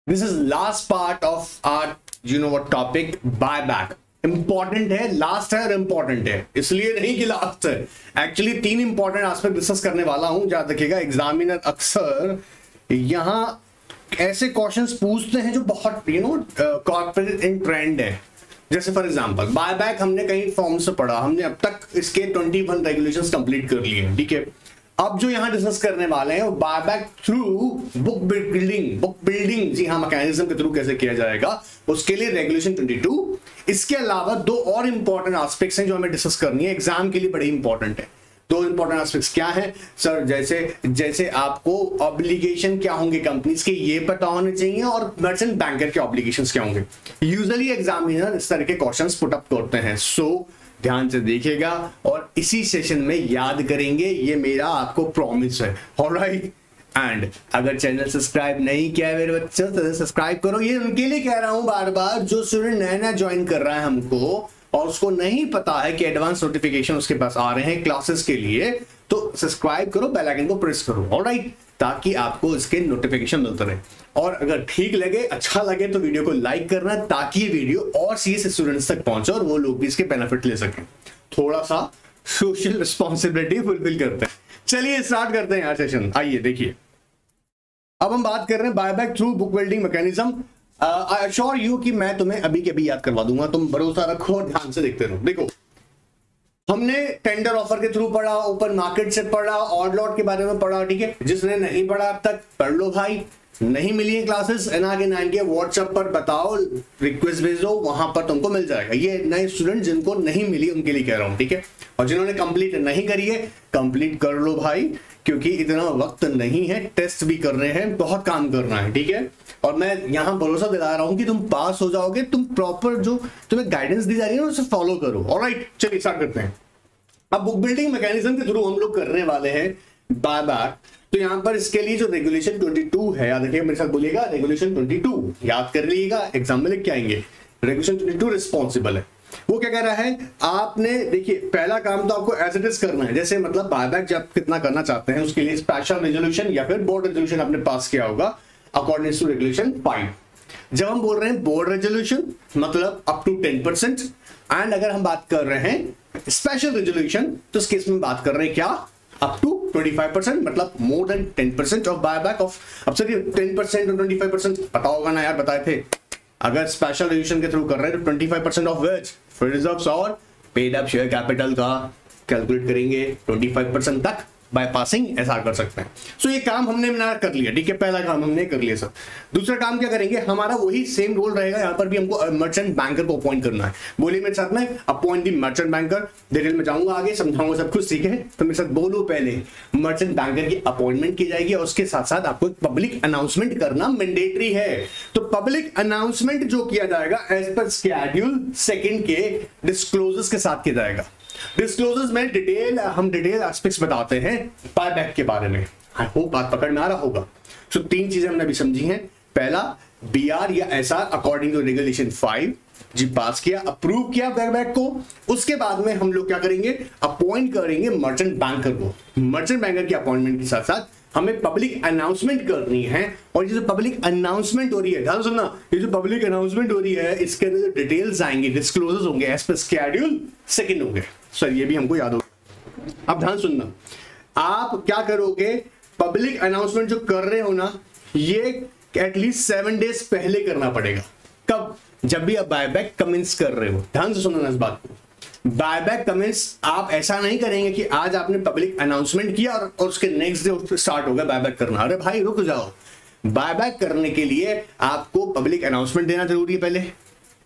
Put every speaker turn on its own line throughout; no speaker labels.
This is last part of our what topic buyback. Important है, last है और important है, इसलिए नहीं कि लास्ट है। एक्चुअली 3 इंपॉर्टेंट एस्पेक्ट डिस्कस करने वाला हूं। याद रखिएगा, एग्जामिनर अक्सर यहां ऐसे क्वेश्चंस पूछते हैं जो बहुत कॉर्पोरेट इन ट्रेंड है। जैसे फॉर एग्जांपल बायबैक हमने कहीं फॉर्म से पढ़ा, हमने अब तक इसके 21 रेगुलेशंस कंप्लीट कर लिए हैं, ठीक है। अब जो यहां डिस्कस करने वाले हैं वो बायबैक थ्रू बुक बिल्डिंग, जी हाँ, मैकेनिज्म के थ्रू कैसे किया जाएगा, उसके लिए रेगुलेशन 22। इसके अलावा 2 और इंपॉर्टेंट एस्पेक्ट्स हैं जो हमें डिस्कस करनी है, एग्जाम के लिए बड़े इंपॉर्टेंट है। 2 इंपॉर्टेंट एस्पेक्ट्स क्या है सर? जैसे आपको ऑब्लिगेशन क्या होंगे कंपनीज के, ये पता होने चाहिए, और मर्चेंट बैंकर के ऑब्लिगेशंस क्या होंगे। यूजुअली एग्जामिनर इस तरह के क्वेश्चंस पुट अप करते हैं, सो ध्यान से देखिएगा और इसी सेशन में याद करेंगे, ये मेरा आपको प्रॉमिस है। ऑलराइट, एंड अगर चैनल सब्सक्राइब नहीं किया है मेरे बच्चों तो सब्सक्राइब करो। ये उनके लिए कह रहा हूं बार बार जो स्टूडेंट नया ज्वाइन कर रहा है हमको और उसको नहीं पता है कि एडवांस नोटिफिकेशन उसके पास आ रहे हैं क्लासेस के लिए, तो सब्सक्राइब करो, बेल आइकन को प्रेस करो, ऑलराइट, ताकि आपको इसके नोटिफिकेशन मिलते रहे। और अगर ठीक लगे, अच्छा लगे तो वीडियो को लाइक करना, ताकि ये वीडियो और सीएस स्टूडेंट्स तक पहुंचे और वो लोग भी इसके बेनिफिट ले सकें। थोड़ा सा सोशल रिस्पॉन्सिबिलिटी फुलफिल करते हैं। चलिए स्टार्ट करते हैं यार सेशन। आइए देखिए, अब हम बात कर रहे हैं buyback through book building mechanism. I assure you कि मैं तुम्हें अभी के अभी याद करवा दूंगा, तुम भरोसा रखो और ध्यान से देखते रहो। देखो, हमने टेंडर ऑफर के थ्रू पढ़ा, ओपन मार्केट से पढ़ा, ऑड लॉट के बारे में पढ़ा, ठीक है। जिसने नहीं पढ़ा अब तक पढ़ लो भाई। नहीं मिली है क्लासेस, NRK9 के व्हाट्सएप पर बताओ, रिक्वेस्ट भेजो, वहां पर तुमको मिल जाएगा। ये नए स्टूडेंट जिनको नहीं मिली उनके लिए कह रहा हूं, ठीक है। और जिन्होंने कंप्लीट नहीं करी है, कंप्लीट कर लो भाई, क्योंकि इतना वक्त नहीं है, टेस्ट भी कर रहे हैं, बहुत काम करना है, ठीक है। और मैं यहां भरोसा दिला रहा हूं कि तुम पास हो जाओगे, तुम प्रॉपर जो तुम्हें गाइडेंस दी जा रही है ना उसे फॉलो करो। ऑलराइट, चलिए स्टार्ट करते हैं। अब बुक बिल्डिंग मैकेनिज्म के थ्रू हम लोग करने वाले हैं बायबैक। तो यहां पर इसके लिए जो रेगुलेशन 22 है, याद रखिए, मेरे साथ बोलिएगा रेगुलेशन 22, याद कर लीजिएगा, एग्जाम में लिख के आएंगे। रेगुलेशन 22 रिस्पॉन्सिबल है। वो क्या कह रहा है, आपने देखिए पहला काम तो आपको एज इट इज करना है। जैसे मतलब बायबैक जब कितना करना चाहते हैं उसके लिए स्पेशल रेजोल्यूशन या फिर बोर्ड रेजोल्यूशन आपने पास किया होगा अकॉर्डिंग टू रेगुलेशन 5। जब हम बोल रहे हैं बोर्ड रेजोल्यूशन मतलब अप टू 10%, एंड अगर हम बात कर रहे हैं स्पेशल रेजोल्यूशन तो इस केस में बात कर रहे हैं क्या, अप टू 25%, मतलब more than 10% of buyback of. अब सर 10% और 25% पता होगा ना यार, बताए थे। अगर स्पेशल रेजोल्यूशन के थ्रू कर रहे हैं तो 25% ऑफ विच फ्री रिजर्व्स और पेड अप शेयर कैपिटल का कैलकुलेट करेंगे 25% तक बाय पासिंग ऐसा कर सकते हैं। सो ये काम हमने कर लिया, ठीक है, पहला काम हमने कर लिया सर। दूसरा काम क्या करेंगे, हमारा वही सेम रोल रहेगा, यहाँ पर भी हमको मर्चेंट बैंकर को अपॉइंट करना है। बोलिए मेरे साथ में, अपॉइंट दी मर्चेंट बैंकर। डिटेल में जाऊंगा आगे, समझाऊंगा सब कुछ, ठीक है। तो मेरे साथ बोलो, पहले मर्चेंट बैंकर की अपॉइंटमेंट की जाएगी और उसके साथ साथ आपको पब्लिक अनाउंसमेंट करना मैंडेटरी है। तो पब्लिक अनाउंसमेंट जो किया जाएगा एज पर शेड्यूल 2 के डिस्क्लोजर्स के साथ किया जाएगा। डिस्क्लोजर्स में हम डिटेल एस्पेक्ट्स बताते हैं बायबैक के बारे में। आई होप बात पकड़ में आ रहा होगा। सो 3 चीजें हमने अभी समझी हैं। पहला, BR या SR अकॉर्डिंग टू रेगुलेशन 5 जी पास किया, अप्रूव किया बायबैक को। उसके बाद में हम लोग क्या करेंगे, अपॉइंट करेंगे मर्चेंट बैंकर को। मर्चेंट बैंकर की अपॉइंटमेंट के साथ साथ हमें पब्लिक अनाउंसमेंट करनी है। और ये जो पब्लिक अनाउंसमेंट हो रही है, ध्यान सुनना, ये जो पब्लिक अनाउंसमेंट हो रही है इसके अंदर डिटेल्स आएंगे, डिस्क्लोजर्स होंगे एज पर शेड्यूल 2 होंगे। सर ये भी हमको याद होगा। अब ध्यान सुनना, आप क्या करोगे, पब्लिक अनाउंसमेंट जो कर रहे हो ना, ये एटलीस्ट 7 डेज पहले करना पड़ेगा। कब, जब भी आप बायबैक कमेंस कर रहे हो। ध्यान से सुनना इस बात को, बायबैक कमेंस आप ऐसा नहीं करेंगे कि आज आपने पब्लिक अनाउंसमेंट किया और उसके नेक्स्ट डे स्टार्ट हो गया बायबैक करना। अरे भाई रुक जाओ, बायबैक करने के लिए आपको पब्लिक अनाउंसमेंट देना जरूरी है पहले,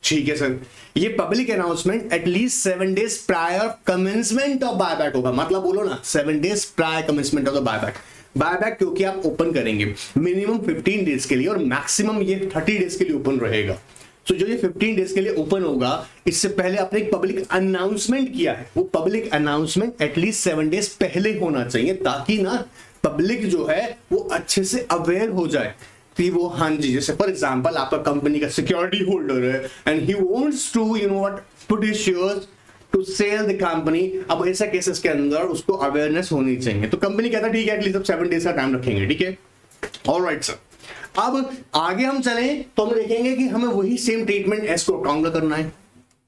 ठीक है सर। ये public announcement at least 7 days prior commencement of buyback होगा। मतलब बोलो ना, 7 days prior commencement of the buyback. Buyback क्योंकि आप ओपन करेंगे मिनिमम 15 डेज के लिए और मैक्सिमम ये 30 डेज के लिए ओपन रहेगा। तो जो ये 15 डेज के लिए ओपन होगा, इससे पहले आपने एक पब्लिक अनाउंसमेंट किया है, वो पब्लिक अनाउंसमेंट एटलीस्ट 7 डेज पहले होना चाहिए, ताकि ना पब्लिक जो है वो अच्छे से अवेयर हो जाए कि वो, हाँ जी, जैसे फॉर एग्जांपल आपका कंपनी का सिक्योरिटी होल्डर है and he wants to what put his shares to sell the company. अब ऐसे केसेस के अंदर उसको अवेयरनेस होनी चाहिए, तो कंपनी कहता है ठीक है एटलीस्ट अब 7 डेज का टाइम रखेंगे, ठीक है, ऑलराइट सर। अब आगे हम चले तो हम देखेंगे कि हमें वही सेम ट्रीटमेंट एस्क्रो अकाउंट का करना है।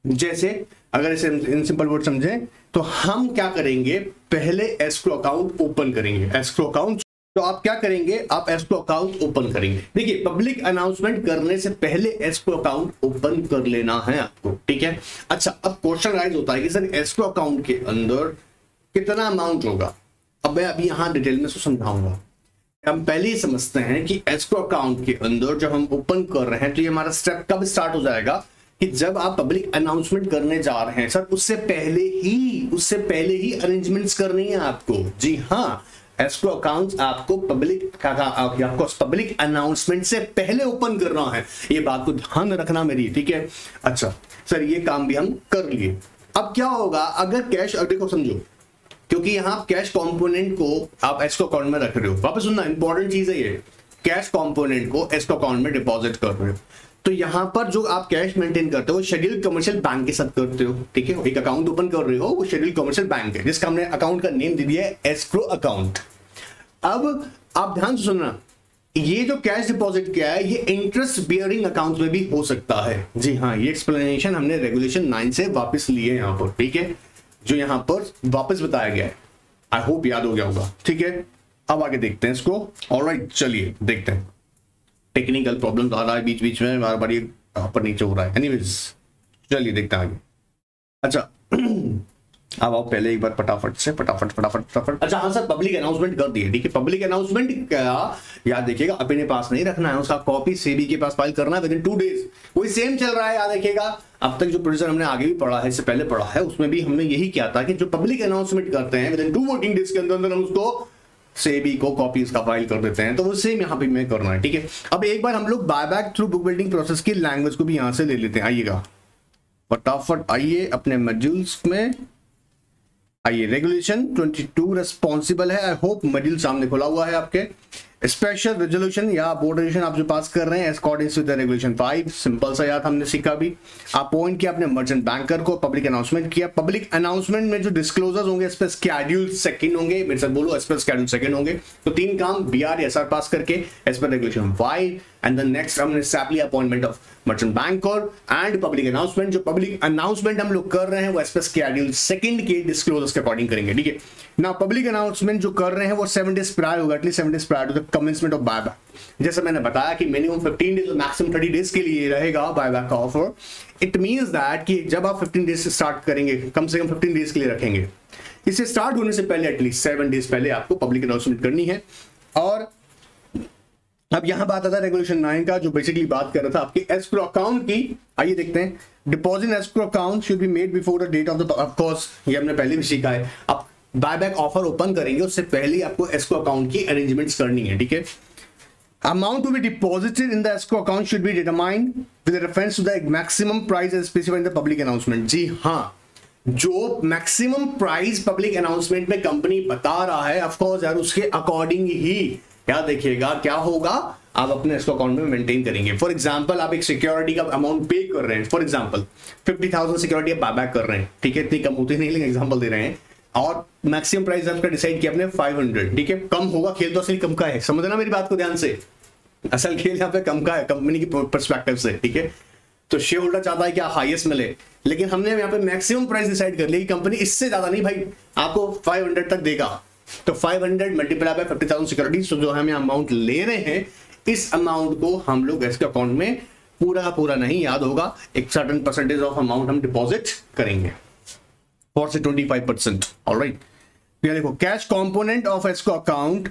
जैसे अगर इसे इन सिंपल वर्ड समझें तो हम क्या करेंगे, पहले एस्क्रो अकाउंट ओपन करेंगे। एस्क्रो अकाउंट तो आप क्या करेंगे, आप एस्क्रो अकाउंट ओपन करेंगे। देखिए पब्लिक अनाउंसमेंट करने से पहले एस्क्रो अकाउंट ओपन कर लेना है आपको, ठीक है। अच्छा, अब क्वेश्चन राइज होता है कि सर एस्क्रो अकाउंट के अंदर कितना अमाउंट होगा। अब मैं अभी यहां डिटेल में समझाऊंगा। हम पहले ही समझते हैं कि एस्क्रो अकाउंट के अंदर जब हम ओपन कर रहे हैं तो ये हमारा स्टेप कब स्टार्ट हो जाएगा कि जब आप पब्लिक अनाउंसमेंट करने जा रहे हैं। सर उससे पहले ही अरेंजमेंट्स करनी है आपको। जी हाँ, एस्क्रो अकाउंट आपको पब्लिक अनाउंसमेंट से पहले ओपन करना है, ये बात को ध्यान रखना मेरी, ठीक है। अच्छा सर ये काम भी हम कर लिए। अब क्या होगा अगर कैश, देखो समझो, क्योंकि यहां कैश कंपोनेंट को आप एस्क्रो अकाउंट में रख रहे हो, वापस सुनना इंपॉर्टेंट चीज है ये, कैश कंपोनेंट को एस्क्रो अकाउंट में डिपॉजिट कर रहे हो, तो यहां पर जो आप कैश मेंटेन करते हो वो शेड्यूल कमर्शियल बैंक के साथ करते हो, ठीक है। एक अकाउंट ओपन कर रहे हो, वो शेड्यूल कमर्शियल बैंक है जिसका हमने अकाउंट का नेम दे दिया है एस्क्रो अकाउंट। अब आप ध्यान से सुनना, ये जो कैश डिपॉजिट किया है ये इंटरेस्ट बियरिंग अकाउंट में भी हो सकता है। जी हाँ, ये एक्सप्लेनेशन हमने रेगुलेशन 9 से वापस लिए यहां पर, ठीक है, जो यहां पर वापस बताया गया है। आई होप याद हो गया होगा, ठीक है। अब आगे देखते हैं इसको। ऑलराइट, चलिए देखते हैं। टेक्निकल प्रॉब्लम आ रहा है बीच बीच में, बार बार ये ऊपर नीचे हो रहा है। एनीवेज चलिए देखते हैं आगे। अच्छा अब आप पहले एक बार फटाफट। अच्छा हाँ सर, पब्लिक अनाउंसमेंट कर दिए, ठीक है। पब्लिक अनाउंसमेंट क्या याद देखिएगा, अपने पास नहीं रखना है, उसका कॉपी सेबी के पास फाइल करना है विद इन 2 डेज। वही सेम चल रहा है, याद देखिएगा। अब तक जो प्रोसीजर हमने आगे भी पढ़ा है, इससे पहले पढ़ा है, उसमें भी हमने यही किया था कि जो पब्लिक अनाउंसमेंट करते हैं विद इन 2 वर्किंग डेज के अंदर हम उसको सेबी को कॉपीज का फाइल कर देते हैं। तो वो सेम यहाँ पे मैं करना है, ठीक है। अब एक बार हम लोग buyback through book building process की लैंग्वेज को भी यहां से ले लेते हैं। आइएगा फटाफट, आइए अपने मॉड्यूल्स में आइए। रेगुलेशन 22 रिस्पॉन्सिबल है। आई होप मॉड्यूल सामने खुला हुआ है आपके। स्पेशल रेजोल्यूशन या बोर्ड रेजोल्यूशन आप जो पास कर रहे हैं according with the regulation 5, simple सा याद हमने सीखा भी। अपॉइंट किया अपने मर्चेंट बैंकर को, पब्लिक अनाउंसमेंट किया। पब्लिक अनाउंसमेंट में जो डिस्क्लोजर्स होंगे इस पर स्केड्यूल सेकंड होंगे, मेरे साथ बोलो इस पर स्केड्यूल सेकंड होंगे। तो 3 काम BR SR पास करके as per regulation 5 and then next हमने simply appointment of merchant banker and public announcement. जो पब्लिक अनाउंसमेंट हम लोग कर रहे हैं वो एज पर स्केड्यूल सेकंड के डिस्क्लोजर्स के अकॉर्डिंग करेंगे, ठीक है ना। पब्लिक अनाउंसमेंट जो कर रहे हैं वो 7 डेज प्रायर होगा, at least 7 days prior to the commencement of buyback. जैसे मैंने बताया कि मिनिमम 15 डेज और मैक्सिमम 30 डेज के लिए रहेगा बायबैक का ऑफर। इट मींस दैट कि जब आप 15 डेज से स्टार्ट करेंगे, कम से कम 15 डेज के लिए रखेंगे, इसे स्टार्ट होने से पहले एटलीस्ट 7 डेज पहले आपको पब्लिक अनाउंसमेंट करनी है। और अब यहां बात आता है रेगुलेशन 9 का, जो बेसिकली बात कर रहा था आपके एस्क्रो अकाउंट की। आइए देखते हैं। Deposit escrow account should be made before the date of the, of course ये हमने पहले भी सीखा है। आप बायबैक ऑफर ओपन करेंगे उससे पहले आपको एस्क्रो अकाउंट की अरेंजमेंट्स करनी है, ठीक है। Amount to be deposited in the escrow account should be determined with reference to the maximum price as specified in the public announcement. जी हाँ, जो मैक्सिमम प्राइस पब्लिक अनाउंसमेंट में कंपनी बता रहा है ऑफ कोर्स यार, उसके अकॉर्डिंग ही क्या देखिएगा क्या होगा, आप अपने एस्क्रो अकाउंट में मेंटेन करेंगे। फॉर एग्जांपल आप एक सिक्योरिटी का अमाउंट पे कर रहे हैं, फॉर एग्जांपल 50,000 सिक्योरिटी आप बायबैक कर रहे हैं, ठीक है, इतनी कम होती नहीं लेकिन एग्जांपल दे रहे हैं, और मैक्सिमम प्राइस आपका डिसाइड किया आपने 500, ठीक है। कम होगा, खेल तो असली कम का है, समझना मेरी बात को ध्यान से, असल खेल यहाँ पे कम का है कंपनी की पर्सपेक्टिव से, ठीक है। तो शेयर होल्डर चाहता है कि हाईएस्ट मिले, लेकिन हमने यहाँ पे मैक्सिमम प्राइस डिसाइड कर लिया कि कंपनी इससे ज्यादा नहीं भाई आपको 500 तक देगा। तो 500 मल्टीप्लाई बाय 50,000 सिक्योरिटीज, तो जो हम यहाँ अमाउंट ले रहे हैं इस अमाउंट को हम लोग इसके अकाउंट में पूरा का पूरा नहीं, याद होगा, एक सर्टेन परसेंटेज ऑफ अमाउंट हम डिपॉजिट करेंगे, 4 से 25%। ऑलराइट, देखो cash component of escrow account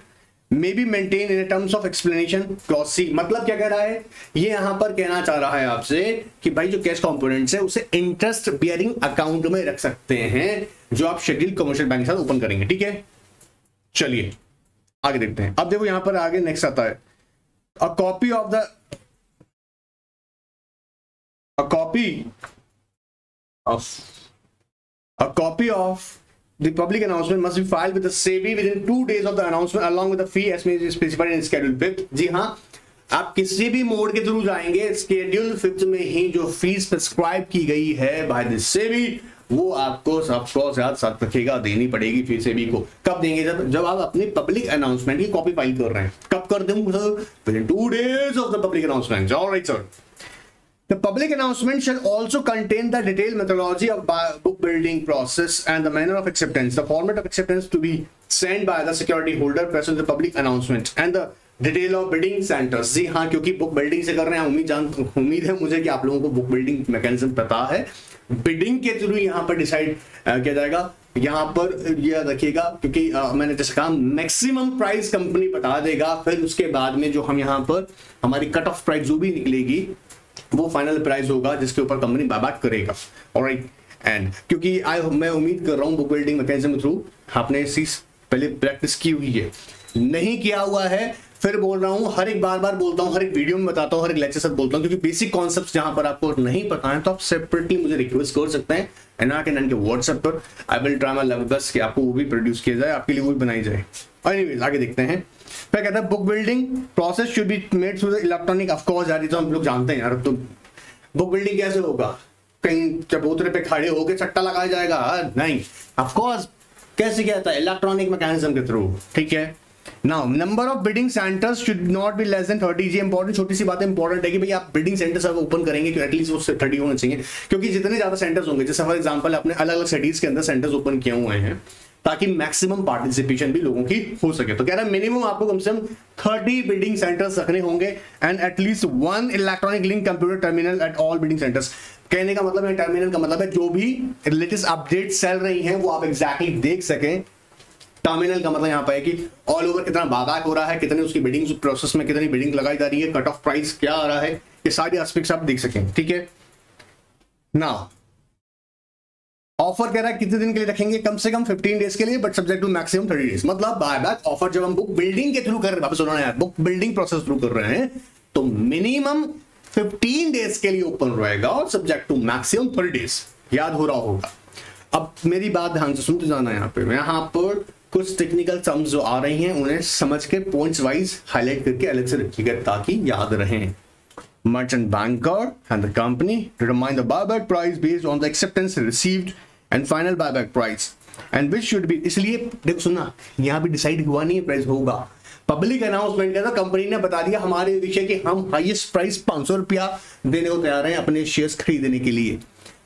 may be maintain in terms of explanation clause C. मतलब क्या कह रहा है, ये यहां पर कहना चाह रहा है आपसे कि भाई जो कैश कंपोनेंट्स है उसे इंटरेस्ट बियरिंग अकाउंट में रख सकते हैं, जो आप शेड्यूल कमर्शियल बैंक के साथ ओपन करेंगे, ठीक है। चलिए आगे देखते हैं। अब देखो यहां पर आगे नेक्स्ट आता है, a copy of the public announcement must be filed with the SEBI within 2 days of the announcement along with the fee as may be specified in schedule 5। जी हाँ, आप किसी भी मोड के थ्रू जाएंगे, स्केड्यूल 5 में ही जो फीस प्रिस्क्राइब की गई है बाय द SEBI वो आपको सबको साथ रखेगा, देनी पड़ेगी फिर सेबी को। कब देंगे? जब आप अपनी पब्लिक अनाउंसमेंट की कॉपी फाइल कर रहे हैं। कब कर दूंगा sir? With 2 days of the public announcement. Alright sir. The public announcement shall also contain the detailed methodology of book building process and the manner of acceptance, the format of acceptance to be sent by the security holder present the public announcement and the detail of bidding centers। जी हाँ, क्योंकि book building से कर रहे हैं, उम्मीद है मुझे कि आप लोगों को बुक बिल्डिंग मैकेनिज्म पता है। बिडिंग के थ्रू यहाँ पर डिसाइड किया जाएगा। यहाँ पर यह रखिएगा, क्योंकि मैंने जैसे कहा मैक्सिमम प्राइस कंपनी बता देगा, फिर उसके बाद में जो हम यहाँ पर हमारी कट ऑफ प्राइस जो भी निकलेगी वो फाइनल प्राइस होगा जिसके ऊपर कंपनी बात करेगा। ऑलराइट। एंड क्योंकि मैं उम्मीद कर रहा हूँ बुक बिल्डिंग मैकेनिज्म थ्रू आपने इस चीज पहले प्रैक्टिस की हुई है, नहीं किया हुआ है फिर बोल रहा हूँ, हर एक बार बोलता हूँ, हर एक वीडियो में बताता हूँ, हर एक लेक्चर साथ बोलता हूँ, क्योंकि बेसिक कॉन्सेप्ट्स जहां पर आपको नहीं पता है तो आप सेपरेटली मुझे रिक्वेस्ट कर सकते हैं एनआर के व्हाट्सएप पर। I will try my level best कि आपको वो भी प्रोड्यूस किया जाए, आपके लिए वो भी बनाई जाए। एनीवेज आगे देखते हैं। फिर कहता है book building process should be made through the electronic. Of course यार, तो हम लोग जानते हैं यार, तो बुक बिल्डिंग कैसे होगा? कहीं चबूतरे पे खड़े होकर चट्टा लगाया जाएगा? नहीं, ऑफ कोर्स कैसे कहता है? इलेक्ट्रॉनिक मैकेनिज्म के थ्रू। ठीक है। Now number of bidding centres should not be less than 30। Important छोटी सी बात इंपॉर्टेंट है कि भाई आप बिडिंग सेंटर्स अगर ओपन करेंगे तो एटलीस्ट उससे 30 होने चाहिए, क्योंकि जितने ज्यादा सेंटर्स होंगे, जैसे फॉर एग्जांपल अपने अलग अलग सिटीज के अंदर सेंटर्स ओपन किए हुए हैं ताकि मैक्सिमम पार्टिसिपेशन भी लोगों की हो सके। तो कह रहा है मिनिमम आपको कम से कम 30 बिडिंग सेंटर्स रखने होंगे and at least 1 electronic link computer terminal at all bidding centres. कहने का मतलब है, टर्मिनल का मतलब है जो भी लेटेस्ट अपडेट चल रही हैं वो आप एग्जैक्टली देख सकें। टर्मिनल का मतलब यहाँ पे है कि ऑल ओवर कितना बायबैक हो रहा है, कितने उसकी बिडिंग प्रोसेस में कितनी बिडिंग लगाई जा रही है, कट ऑफ प्राइस क्या आ रहा है, ये सारे एस्पेक्ट्स आप देख सकें। ठीक है। नाउ ऑफर कह रहा है कितने दिन के लिए रखेंगे? कम से कम 15 डेज के लिए, but subject to maximum 30 days. मतलब बायबैक ऑफर जब हम बुक बिल्डिंग के थ्रू कर रहे हैं, वापस सुना यार, बुक बिल्डिंग प्रोसेस थ्रू कर रहे हैं तो मिनिमम 15 डेज के लिए ओपन रहेगा और सब्जेक्ट टू मैक्सिमम 30 डेज। याद हो रहा होगा। अब मेरी बात ध्यान से सुनते जाना। यहाँ पर कुछ टेक्निकल टर्म्स जो आ रही हैं उन्हें समझ के पॉइंट्स वाइज हाईलाइट करके अलग से रखिएगा ताकि याद रहें। Merchant banker and the company determine the buyback price based on the acceptance received and final buyback price and which should be। इसलिए देखो सुना, यहाँ भी डिसाइड हुआ नहीं है प्राइस होगा। पब्लिक अनाउंसमेंट का कंपनी ने बता दिया हमारे विषय कि हम हाईएस्ट प्राइस 500 रुपया देने को तैयार हैं अपने शेयर्स खरीदने के लिए,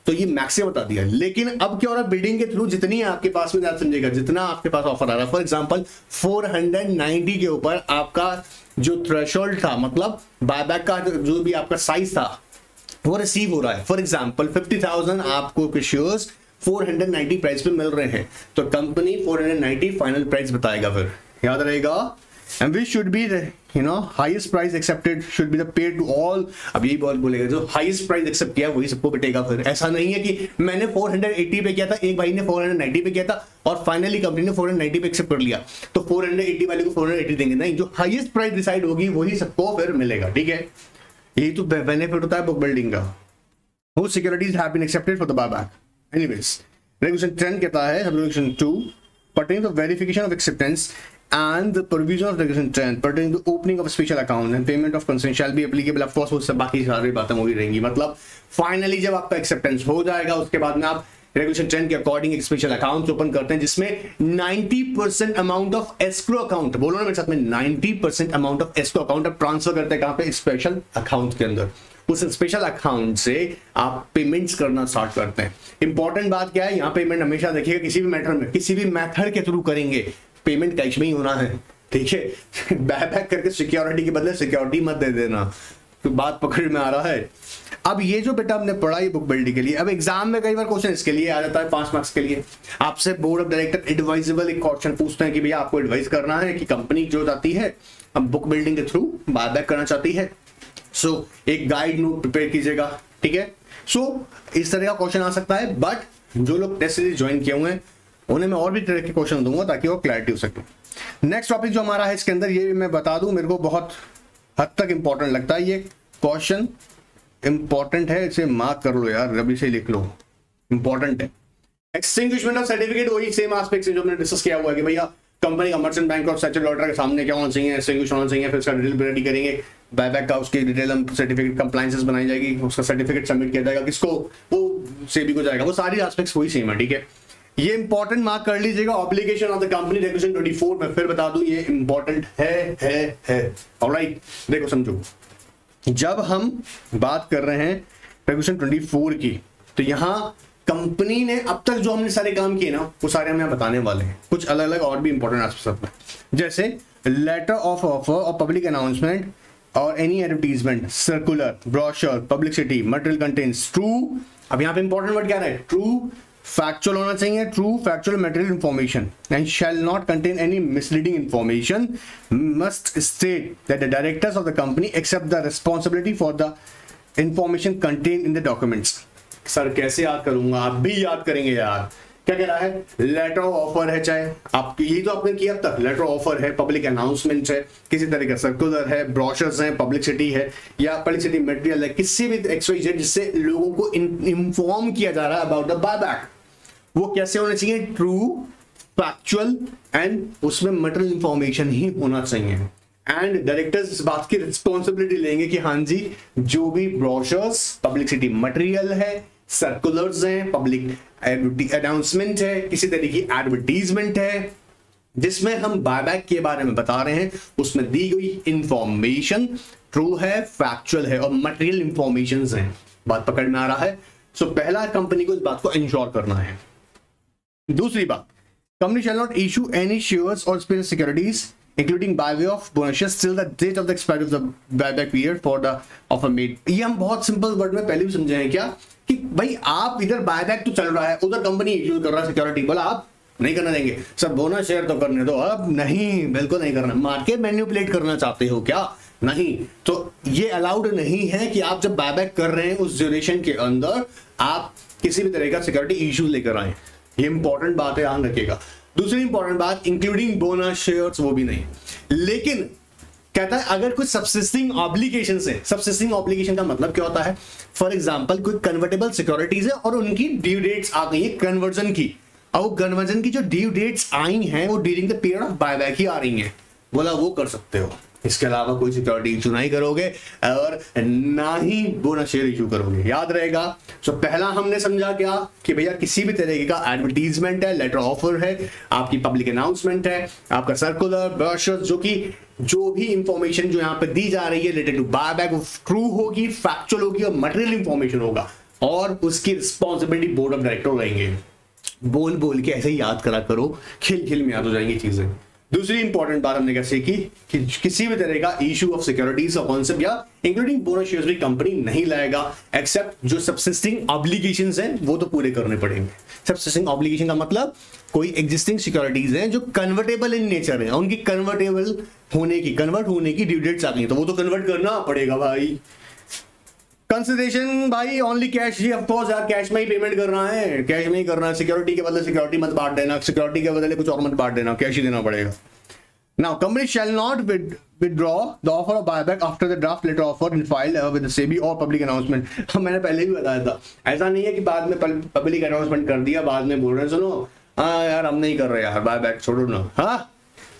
तो ये मैक्सिमम बता दिया। लेकिन अब क्या हो रहा है, बिडिंग के थ्रू जितनी आपके पास में ज्यादा समझेगा, जितना आपके पास ऑफर आ रहा है। फॉर एग्जांपल 490 के ऊपर आपका जो थ्रेशोल्ड था, मतलब बायबैक का जो भी आपका साइज था वो रिसीव हो रहा है। फॉर एग्जांपल 50,000 आपको के शेयर्स 490 प्राइस पे मिल रहे हैं, तो कंपनी 490 फाइनल प्राइस बताएगा, फिर याद रहेगा। And which should be the highest price accepted should be the paid to all। अब यही बहुत बोलेगा, जो highest price accept किया वही सबको बेटेगा। फिर ऐसा नहीं है कि मैंने 480 पे किया था, एक भाई ने 490 पे किया था और फाइनली कंपनी ने 490 पे एक्सेप्ट कर लिया तो 480 वाले को 480 देंगे। नहीं, जो हाईएस्ट प्राइस डिसाइड होगी वही सबको फिर मिलेगा। ठीक है, यही तो बेनिफिट होता है बुक बिल्डिंग का। Whose securities have been accepted for the buyback। Anyways, Regulation 10 कहता है, Regulation 2 pertaining to verification of acceptance and the provision of Regulation 10 pertaining to opening of a special account and payment of consent shall be applicable। of course वो सब बाकी सारी बातें वही रहेंगी। मतलब फाइनली जब आपका एक्सेप्टेंस हो जाएगा उसके बाद में आप रेगुलेशन 10 के अकॉर्डिंग एक स्पेशल अकाउंट ओपन करते हैं जिसमें 90% अमाउंट ऑफ एस्क्रो अकाउंट, बोलो ना मेरे साथ में, 90% अमाउंट ऑफ एस्क्रो अकाउंट आप ट्रांसफर करते हैं कहां पे? स्पेशल अकाउंट के अंदर। उस स्पेशल अकाउंट से आप पेमेंट्स करना स्टार्ट करते हैं। इंपॉर्टेंट बात क्या है, यहाँ पेमेंट हमेशा देखिएगा किसी भी मैटर में, किसी भी मेथड के थ्रू करेंगे, पेमेंट कैश में ही होना है। ठीक है, बैक करके सिक्योरिटी के बदले सिक्योरिटी मत दे देना। तो बात पकड़ में आ रहा है। अब ये जो बेटा हमने पढ़ा ये बुक बिल्डिंग के लिए, अब एग्जाम में कई बार क्वेश्चन इसके लिए आ जाता है 5 मार्क्स के लिए। आपसे बोर्ड ऑफ डायरेक्टर एडवाइजेबल एक क्वेश्चन पूछते हैं कि भैया आपको एडवाइस करना है कि कंपनी जो जाती है अब बुक बिल्डिंग के थ्रू बायबैक करना चाहती है, सो एक गाइड नोट प्रिपेयर कीजिएगा। ठीक है, सो इस तरह का क्वेश्चन आ सकता है, बट जो लोग टेस्ट सीरीज ज्वाइन किए हुए हैं उन्हें मैं और भी तरह के क्वेश्चन दूंगा ताकि वो क्लैरिटी हो सके। नेक्स्ट टॉपिक जो हमारा है इसके अंदर, ये भी मैं बता दूं, मेरे को बहुत हद तक इंपॉर्टेंट लगता है ये क्वेश्चन। इंपॉर्टेंट है, इसे मार्क कर लो यार, रबी से लिख लो, इंपॉर्टेंट है। एक्सटिंग्विशमेंट ऑफ सर्टिफिकेट, वही सेम एस्पेक्ट से जो हमने डिस्कस किया हुआ है कि भैया कंपनी का मर्चेंट बैंक और स्टैट्यूटरी ऑर्डर के सामने क्या होना चाहिए, एक्सटिंग्विश होना चाहिए, फिर इसका डिटेल रेडी करेंगे, बायबैक का उसकी डिटेल हम सर्टिफिकेट कंप्लायंसेस बनाई जाएगी, उसका सर्टिफिकेट सबमिट किया जाएगा, किसको, वो सेबी को जाएगा, वो सारी एस्पेक्ट्स वही सेम है, ठीक है। ये इंपॉर्टेंट मार्क कर लीजिएगा। Obligation of the company regulation 24, मैं फिर बता दूं ये इंपॉर्टेंट है। ऑलराइट, देखो समझो, जब हम बात कर रहे हैं रेगुलेशन 24 की, तो यहां कंपनी ने अब तक जो हमने सारे काम किए ना, वो सारे हम यहाँ बताने वाले हैं। कुछ अलग अलग और भी इंपॉर्टेंट एस्पेक्ट्स में, जैसे लेटर ऑफ ऑफर और पब्लिक अनाउंसमेंट और any advertisement, circular, brochure, publicity, material contents true. अब यहाँ पे इंपॉर्टेंट वर्ड क्या है, ट्रू, फैक्चुअल होना चाहिए, true factual material information, and shall not contain any misleading information, must state that the directors of the company accept the responsibility for the information contain in the documents. Sir कैसे याद करूंगा, आप भी याद करेंगे यार। क्या कह रहा है, लेटर ऑफ ऑफर है, चाहे आप यही तो आपने किया अब तक, लेटर ऑफर है, पब्लिक अनाउंसमेंट है, किसी तरह का सर्कुलर है, ब्रोशर्स हैं, पब्लिसिटी है, या पब्लिसिटी मटेरियल है, किसी भी XYZ जिससे लोगों को इन्फॉर्म किया जा रहा है अबाउट द बायबैक, वो कैसे होना चाहिए, ट्रू, फैक्चुअल एंड उसमें मटेरियल इंफॉर्मेशन ही होना चाहिए। एंड डायरेक्टर्स इस बात की रिस्पॉन्सिबिलिटी लेंगे कि हाँ जी, जो भी ब्रोशर्स, पब्लिसिटी मटेरियल है, सर्कुलर्स हैं, पब्लिक अनाउंसमेंट है, किसी तरह की एडवर्टीजमेंट है जिसमें हम बायबैक के बारे में बता रहे हैं, उसमें दी गई इंफॉर्मेशन ट्रू है, फैक्चुअल है और मटेरियल इंफॉर्मेशन हैं। बात पकड़ में आ रहा है। सो पहला, कंपनी को इस बात को इंश्योर करना है। दूसरी बात, company shall not issue any shares और special securities including by way of bonuses till the date of the expiry of the buyback period for the offer made। ये हम बहुत सिंपल वर्ड में पहले भी समझे हैं क्या, कि भाई आप इधर बायबैक तो चल रहा है, उधर कंपनी इशू कर रहा है सिक्योरिटी, बोला आप नहीं करना देंगे, सर बोनस शेयर तो करने दो, अब नहीं, बिल्कुल नहीं करना। मार्केट मैनिपुलेट करना चाहते हो क्या, नहीं, तो ये अलाउड नहीं है कि आप जब बायबैक कर रहे हैं उस ड्यूरेशन के अंदर आप किसी भी तरह का सिक्योरिटी इशू लेकर आए। ये इंपॉर्टेंट बात है, ध्यान रखिएगा। दूसरी इंपॉर्टेंट बात, इंक्लूडिंग बोनस शेयर्स, वो भी नहीं। लेकिन कहता है अगर कुछ सब्सिस्टिंग ऑब्लिगेशन है, सब्सिस्टिंग ऑब्लिगेशन का मतलब क्या होता है, फॉर एग्जांपल कोई कन्वर्टेबल सिक्योरिटीज है और उनकी ड्यू डेट्स आ गई है कन्वर्जन की, और कन्वर्जन की जो ड्यू डेट्स आई हैं वो during the period of buyback ही आ रही हैं, बोला वो कर सकते हो। इसके अलावा कोई सिक्योरिटी इशू नहीं करोगे और ना ही बोनस शेयर इशू करोगे, याद रहेगा। सो पहला हमने समझा क्या, कि भैया किसी भी तरीके का एडवर्टीजमेंट है, लेटर ऑफर है, आपकी पब्लिक अनाउंसमेंट है, आपका सर्कुलर, ब्रोशर, जो भी इंफॉर्मेशन जो यहाँ पे दी जा रही है रिलेटेड टू बायबैक, वो ट्रू होगी, फैक्चुअल होगी और मटेरियल इंफॉर्मेशन होगा, और उसकी रिस्पॉन्सिबिलिटी बोर्ड ऑफ डायरेक्टर रहेंगे। बोल बोल के ऐसे ही याद करा करो, खिल खिल में याद हो जाएंगी चीजें। दूसरी इंपॉर्टेंट बात हमने क्या सीखी, कि किसी भी तरह का इशू ऑफ सिक्योरिटीज का कॉन्सेप्ट या इंक्लूडिंग बोनस शेयर्स भी कंपनी नहीं लाएगा, एक्सेप्ट जो सब्सिस्टिंग ऑब्लिगेशंस हैं वो तो पूरे करने पड़ेंगे। सब्सिस्टिंग ऑब्लिगेशन का मतलब कोई एग्जिस्टिंग सिक्योरिटीज हैं जो कन्वर्टेबल इन नेचर है, उनकी कन्वर्ट होने की ड्यू डेट्स आ गई, तो वो तो कन्वर्ट करना पड़ेगा भाई। कंसिडरेशन भाई only cash he, of course यार कैश में ही पेमेंट कर रहा है, कैश में ही कर रहा है, सिक्योरिटी के बदले सिक्योरिटी मत बांट देना, सिक्योरिटी के बदले कुछ और मत बांट देना, कैश ही देना पड़ेगा। Now company shall not withdraw the offer of buyback after the draft letter offer and filed with the SEBI or public announcement। मैंने पहले भी बताया था, ऐसा नहीं है कि बाद में पब्लिक अनाउंसमेंट कर दिया, बाद में बोल रहे हैं सुनो हाँ यार हम नहीं कर रहे यार बायबैक छोड़ो ना, हाँ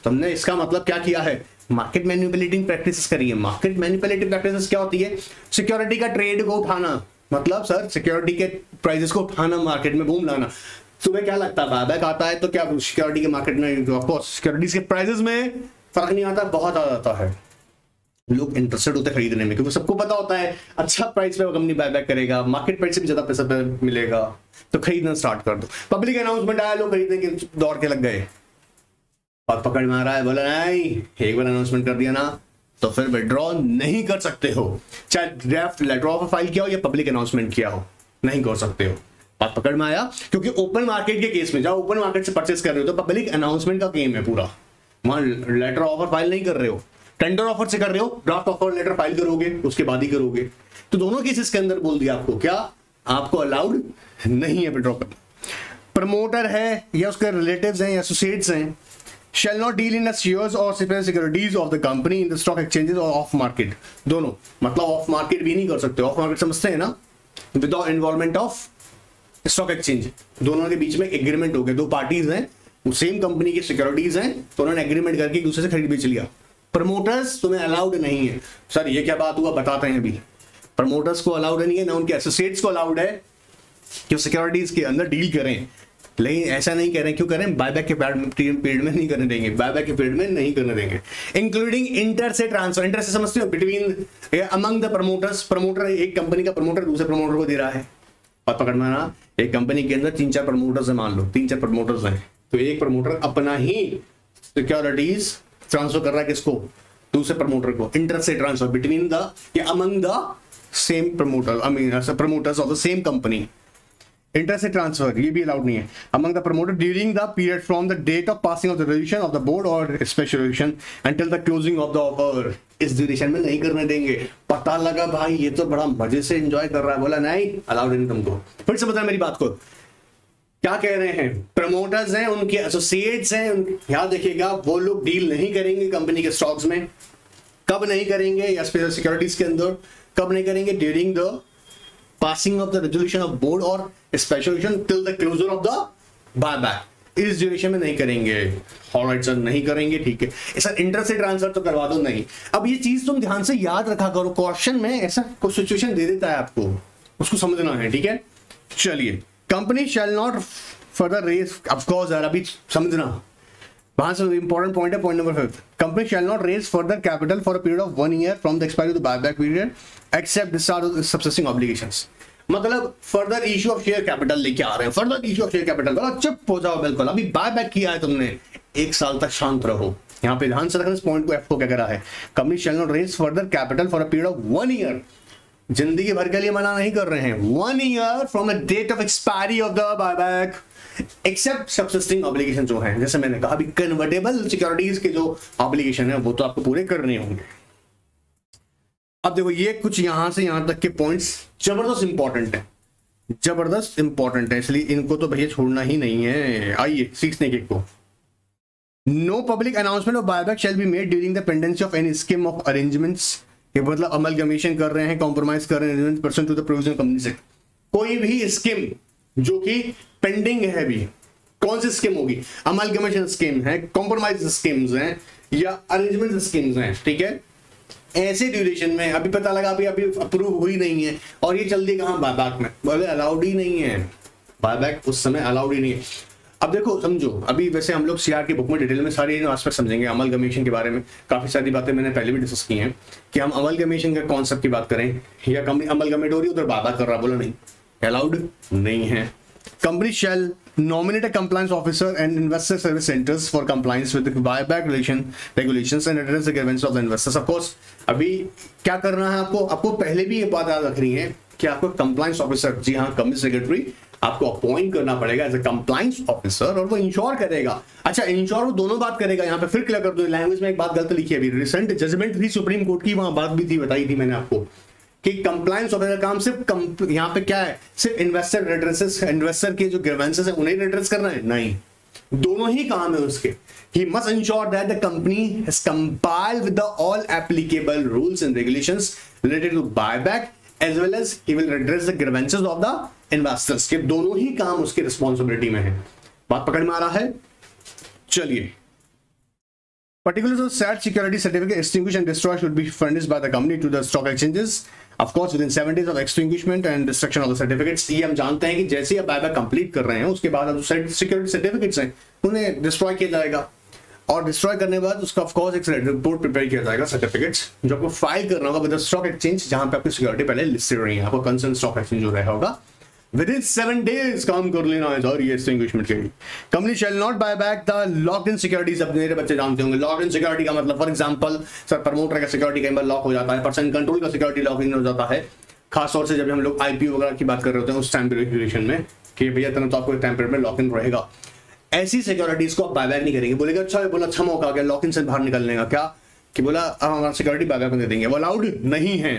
तुमने इसका मतलब क्या किया है, मार्केट मैनिपुलेटिंग प्रैक्टिसेस करी है। मार्केट मैनिपुलेटिव प्रैक्टिसेस क्या होती है, सिक्योरिटी का ट्रेड को उठाना, मतलब सर सिक्योरिटी के प्राइसेस को उठाना, मार्केट में बूम लाना। तुम्हें क्या लगता है बायबैक आता है तो क्या सिक्योरिटी के मार्केट में, ऑफ कोर्स सिक्योरिटीज के प्राइसेस में फर्क नहीं आता, बहुत आ जाता है, लोग इंटरेस्टेड होते हैं खरीदने में, क्योंकि सबको पता होता है अच्छा प्राइस पे कंपनी बायबैक करेगा, मार्केट प्राइस से भी ज्यादा पैसा मिलेगा, तो खरीदना स्टार्ट कर दो। पब्लिक अनाउंसमेंट आया, लोग खरीदने के दौड़ के लग गए, और पकड़ में आ रहा है, बोला नहीं एक बार अनाउंसमेंट कर दिया ना तो फिर विड्रॉ नहीं कर सकते हो, चाहे ड्राफ्ट लेटर ऑफ फाइल किया हो या पब्लिक अनाउंसमेंट किया हो, नहीं कर सकते हो। बात पकड़ में आया, क्योंकि ओपन मार्केट के केस में जब ओपन मार्केट से परचेस कर रहे हो तो पब्लिक अनाउंसमेंट का गेम है पूरा, वहां लेटर ऑफर फाइल नहीं कर रहे हो, टेंडर ऑफर से कर रहे हो, ड्राफ्ट ऑफर लेटर फाइल करोगे उसके बाद ही करोगे। तो दोनों केसेस के अंदर बोल दिया आपको क्या, आपको अलाउड नहीं है विड्रॉ करना। प्रमोटर है या उसके रिलेटिव्स हैं या एसोसिएट्स हैं, shall not deal in the shares or securities of the company in the stock exchanges or off market। दोनों मतलब ऑफ मार्केट भी नहीं कर सकते, ऑफ मार्केट समझते हैं ना, without involvement of stock exchange. दोनों के बीच में एग्रीमेंट हो गया, दो पार्टीज हैं, वो सेम कंपनी की सिक्योरिटीज हैं, तो उन्होंने एग्रीमेंट करके एक दूसरे से खरीद बेच लिया, प्रमोटर्स तुम्हें अलाउड नहीं है। सर ये क्या बात हुआ, बताते हैं अभी। प्रमोटर्स को अलाउड नहीं है, ना उनके एसोसिएट्स को अलाउड है कि वो सिक्योरिटीज के अंदर डील करें। लेकिन ऐसा नहीं करें, क्यों करें? बायबैक के पीरियड में नहीं करने देंगे, बायबैक के पीरियड में नहीं करने देंगे। Including inter se transfer, inter से समझते हो, between among the promoters. Promoter, एक कंपनी का प्रमोटर दूसरे प्रमोटर को दे रहा है, और पकड़ना ना, एक कंपनी के अंदर 3-4 प्रमोटर्स है, मान लो 3-4 प्रमोटर्स हैं, तो एक प्रमोटर अपना ही सिक्योरिटीज ट्रांसफर कर रहा है किसको? दूसरे प्रमोटर को। Inter se transfer between the या among the same promoter, I mean promoters of the same company. Inter se transfer ये भी अलाउड नहीं है। Among the promoter during the period from the date of passing of the resolution of the board और special resolution until the closing of the offer, इस duration में नहीं करने देंगे। पता लगा भाई ये तो बड़ा मजे से एंजॉय कर रहा है, बोला नहीं अलाउड नहीं तुमको। फिर से बताना मेरी बात को, क्या कह रहे हैं? प्रमोटर्स हैं, उनके एसोसिएट्स हैं, याद देखिएगा, वो लोग डील नहीं करेंगे कंपनी के स्टॉक्स में। कब नहीं करेंगे? या स्पेशल सिक्योरिटीज के अंदर कब नहीं करेंगे? During the passing of the resolution of board और special resolution till the closure of the buyback, इस ड्यूरेशन में नहीं करेंगे। ऑलराइट सर, नहीं करेंगे, ठीक है सर। इंटर से ट्रांसफर तो करवा दो, नहीं। अब ये चीज तुम ध्यान से याद रखा करो, क्वेश्चन में ऐसा कोई सिचुएशन दे देता है आपको, उसको समझना है, ठीक है। चलिए, company shall not further raise, of course यार अभी समझना, वहां से इंपॉर्टेंट पॉइंट है, point number 5, company shall not raise further capital for a period of 1 year from the expiry of the buyback period except discharge of subsisting obligations. मतलब further issue of share capital लेके आ रहे हैं, further issue of share capital, बोला चुप हो जाओ, बिल्कुल अभी बायबैक किया है तुमने, 1 साल तक शांत रहो। यहाँ पे ध्यान से रखना इस पॉइंट को, एफ को क्या करा है, company shall not raise further capital for a period of 1 year, जिंदगी भर के लिए मना नहीं कर रहे हैं, 1 year from the date of expiry of the buyback except subsisting obligation जो है, जैसे मैंने कहा अभी कन्वर्टेबल सिक्योरिटीज के जो ऑब्लिगेशन है वो तो आपको पूरे करने होंगे। अब देखो ये कुछ यहां से यहां तक के पॉइंट्स जबरदस्त इंपॉर्टेंट है, जबरदस्त इंपॉर्टेंट है, इसलिए इनको तो भैया छोड़ना ही नहीं है। आइए सीखने के को, no public announcement of buyback shall be made during the pendency of any scheme of arrangements, ये मतलब अमलगमेशन कर रहे हैं, कॉम्प्रोमाइज कर रहे हैं person to the provision company से, कोई भी स्कीम जो कि पेंडिंग है अभी, कौन सी स्कीम होगी? अमलगमेशन स्कीम है, कॉम्प्रोमाइज स्कीम्स हैं या अरेंजमेंट स्कीम्स हैं, ठीक है। ऐसे ड्यूरेशन में अभी पता लगा अभी अप्रूव हुई नहीं है और ये चल दी कहां? बायबैक में, बोले अलाउड ही नहीं है, बायबैक उस समय अलाउड ही नहीं है। अब देखो समझो, अभी वैसे हम लोग सीआर की बुक में डिटेल में सारे एस्पेक्ट समझेंगे अमलगमेशन के बारे में, काफी सारी बातें मैंने पहले भी डिस्कस की हैं कि हम अमलगमेशन के कॉन्सेप्ट की बात करें या कंपनी अमलगमेट हो रही है उधर बायबैक कर रहा, बोला नहीं अलाउड नहीं है। Company shell nominate a compliance officer and investor service centers for compliance with the buyback regulations and address the grievances of the investors. Of course, अभी क्या करना है आपको? आपको पहले भी ये बात याद रखनी है कि आपको कंप्लायंस ऑफिसर, जी हाँ कंपनी सेक्रेटरी आपको अपॉइंट करना पड़ेगा एज ए कंप्लायंस ऑफिसर, और वो इंश्योर करेगा। अच्छा, इंश्योर वो दोनों बात करेगा, यहाँ पे फिर क्लियर कर दो, लैंग्वेज में एक बात गलत लिखी है अभी, रिसेंट जजमेंट थी सुप्रीम कोर्ट की, वहां बात भी थी, बताई थी मैंने आपको कि कंप्लायंस ऑफिसर का काम सिर्फ यहाँ पे क्या है, सिर्फ इन्वेस्टर रेड्रेसेस, इन्वेस्टर के जो ग्रीवेंसेस है उन्हें रेड्रेस करना है, नहीं, दोनों ही काम है उसके। He must ensure that the company has complied with the all applicable rules and regulations related to buyback as well as he will redress the grievances of the investors, के दोनों ही काम उसकी रिस्पॉन्सिबिलिटी में है। बात पकड़ में आ रहा है? चलिए, particulars of such security certificate extinguished and destroyed should be furnished by the company to the stock exchanges, of course within 7 days of extinguishment and destruction of the certificates। ये हम जानते हैं कि जैसे ही आप बायबैक कंप्लीट कर रहे हैं उसके बाद जो सिक्योरिटी सर्टिफिकेट्स हैं उन्हें डिस्ट्रॉय किया जाएगा, और डिस्ट्रॉय करने के बाद उसका ऑफ कोर्स एक रिपोर्ट प्रिपेयर किया जाएगा, सर्टिफिकेट्स जो आपको फाइल करना होगा विद द स्टॉक एक्सचेंज जहां पे आपकी सिक्योरिटी पहले लिस्टेड रही है, आपको कंसर्न स्टॉक एक्सचेंज जो रहा होगा within 7 days काम कर लेना है सर, ये एक्सटिंग्विशमेंट के लिए। Company shall not buy back the locked in securities. अब मेरे बच्चे जानते होंगे लॉक्ड इन सिक्योरिटी का मतलब, फॉर एग्जांपल सर प्रमोटर का सिक्योरिटी कई बार लॉक हो जाता है, पर्सन कंट्रोल का सिक्योरिटी लॉक इन हो जाता है, खास तौर से जब हम लोग आईपीओ वगैरह की बात कर रहे होते हैं उस टाइम ड्यूरेशन में कि भैया इतना तो आपको टाइम पीरियड में लॉक इन रहेगा। ऐसी सिक्योरिटीज को आप बायबैक नहीं करेंगे। बोलेगा अच्छा, बोला अच्छा मौका आ गया लॉक इन से बाहर निकलने का, क्या कि बोला अब हमारा सिक्योरिटी बायबैक में दे देंगे, वो अलाउड नहीं है।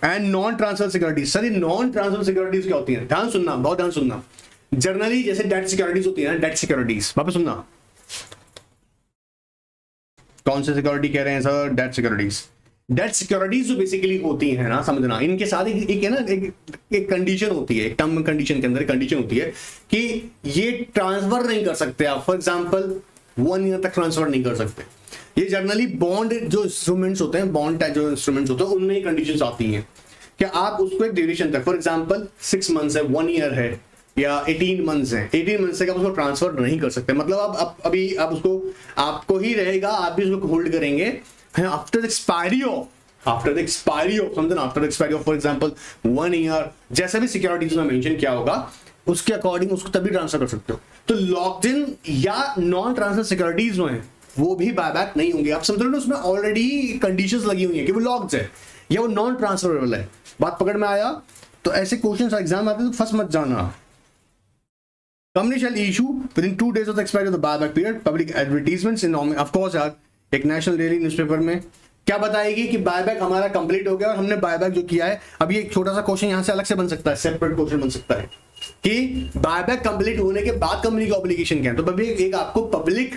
And non transfer securities, sir ये नॉन ट्रांसफर सिक्योरिटीज क्या होती है? ध्यान सुनना, बहुत ध्यान सुनना। जनरली जैसे डेट सिक्योरिटीज होती है ना, डेट सिक्योरिटीज, वापस सुनना, कौन सी सिक्योरिटी कह रहे हैं sir? Debt securities. Debt securities जो बेसिकली होती है ना, समझना, इनके साथ एक है ना, एक कंडीशन होती है, एक टर्म कंडीशन के अंदर कंडीशन होती है कि ये ट्रांसफर नहीं कर सकते आप, फॉर एग्जांपल 1 ईयर तक ट्रांसफर नहीं कर सकते, ये जनरली बॉन्ड जो इंस्ट्रूमेंट्स होते हैं, बॉन्ड टाइप जो इंस्ट्रूमेंट्स होते हैं, उनमें ही कंडीशंस आती हैं कि आप उसको एक ड्यूरेशन तक, फॉर एग्जांपल 6 मंथ्स है, 1 ईयर है, या 18 मंथ्स है, 18 मंथ्स तक आप उसको ट्रांसफर नहीं कर सकते। मतलब आप अभी आप उसको, आपको ही रहेगा, आप भी उसको होल्ड करेंगे after expiry of something, after expiry of for example 1 year, जैसा भी सिक्योरिटीज में मेंशन किया होगा उसके अकॉर्डिंग उसको तभी ट्रांसफर कर सकते हो। तो लॉक्ड इन या नॉन ट्रांसफर सिक्योरिटीज जो है वो भी बायबैक नहीं होंगे। आप समझ रहे हो, उसमें ऑलरेडी कंडीशंस लगी हुई है कि वो लॉक्ड है या वो नॉन ट्रांसफरेबल है। बात पकड़ में आया? तो ऐसे क्वेश्चन एग्जाम आते हैं तो फंस मत जाना। Company shall issue within 2 days of the expiry of the buyback period public advertisements in of course यार, एक नेशनल डेली न्यूज़पेपर में क्या बताएगी कि बायबैक हमारा कंप्लीट हो गया और हमने बायबैक जो किया है। अब ये एक छोटा सा क्वेश्चन यहां से अलग से बन सकता है, सेपरेट क्वेश्चन बन सकता है कि बायबैक कंप्लीट होने के बाद कंपनी की ऑब्लिगेशन क्या है। तो एक आपको पब्लिक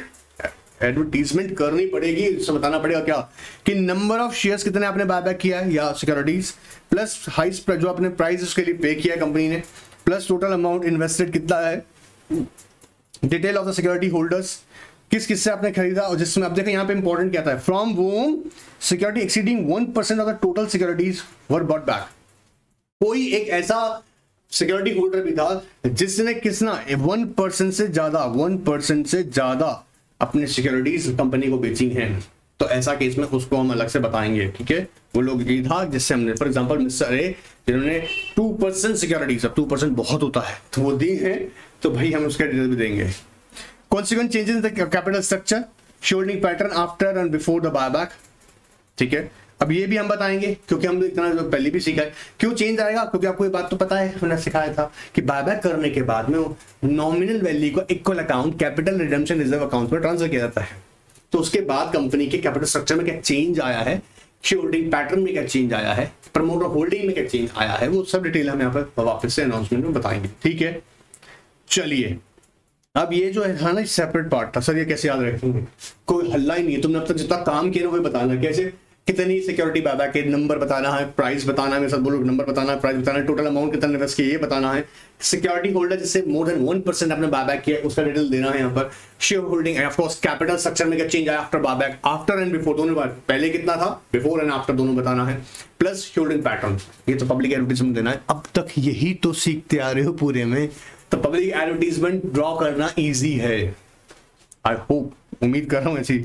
एडवर्टीजमेंट करनी पड़ेगी, इससे बताना पड़ेगा क्या कि नंबर ऑफ शेयर्स कितने आपने बायबैक किया है या सिक्योरिटीज, प्लस हाइस्ट जो आपने प्राइस उसके लिए पे किया है कंपनी ने, प्लस टोटल अमाउंट इन्वेस्टेड कितना है, detail of the security holders, किस किस से आपने खरीदा, और जिसमें आप देखें यहाँ पे इंपॉर्टेंट क्या था, from whom security exceeding 1% of the total securities were bought back. कोई एक ऐसा सिक्योरिटी होल्डर भी था जिसने किसना 1% से ज्यादा अपने सिक्योरिटीज कंपनी को बेची हैं। तो ऐसा केस में उसको हम अलग से बताएंगे, ठीक है। वो लोग ये था जिससे हमने फॉर एग्जांपल मिस्टर ए जिन्होंने 2% सिक्योरिटीज, अब 2% बहुत होता है तो वो दी है, तो भाई हम उसका डिटेल भी देंगे। Consequent changes in the capital structure, shareholding pattern after and before the buyback, ठीक है। अब ये भी हम बताएंगे क्योंकि हम इतना पहले भी सीखा है। क्यों चेंज आएगा? क्योंकि आपको ये बात तो पता है, हमने सिखाया था कि बायबैक करने के बाद में नॉमिनल वैल्यू को equal account capital redemption reserve account में ट्रांसफर किया जाता है। तो उसके बाद कंपनी के कैपिटल स्ट्रक्चर में क्या चेंज आया है, शेयर होल्डिंग पैटर्न में क्या चेंज आया है, प्रमोटर होल्डिंग में क्या चेंज आया है, वो सब डिटेल हम यहाँ पर वापस से अनाउंसमेंट में बताएंगे, ठीक है। चलिए, अब ये जो है ना सेपरेट पार्ट था सर, ये कैसे याद रखेंगे? कोई हल्ला ही नहीं है। तुमने अब तक जितना काम किया ना वो बताना, कैसे कितनी सिक्योरिटी बायबैक के नंबर बताना है, प्राइस बताना है, मेरे साथ बोलो नंबर बताना है, प्राइस बताना है, टोटल अमाउंट कितना इन्वेस्ट किया ये बताना है, सिक्योरिटी होल्डर जिससे मोर देन 1% आपने बायबैक किया उसका डिटेल देना है यहाँ पर, share holding, of course capital structure में क्या चेंज आया after buyback, after and before दोनों बार, पहले कितना था, बिफोर एंड आफ्टर दोनों बताना है, प्लस शेयर होल्डिंग पैटर्न, ये तो पब्लिक एडवर्टाइजमेंट देना है। अब तक यही तो सीखते आ रहे हो पूरे में, तो पब्लिक एडवर्टाइजमेंट ड्रॉ करना ईजी है, आई होप, उम्मीद कर रहा हूं ऐसी।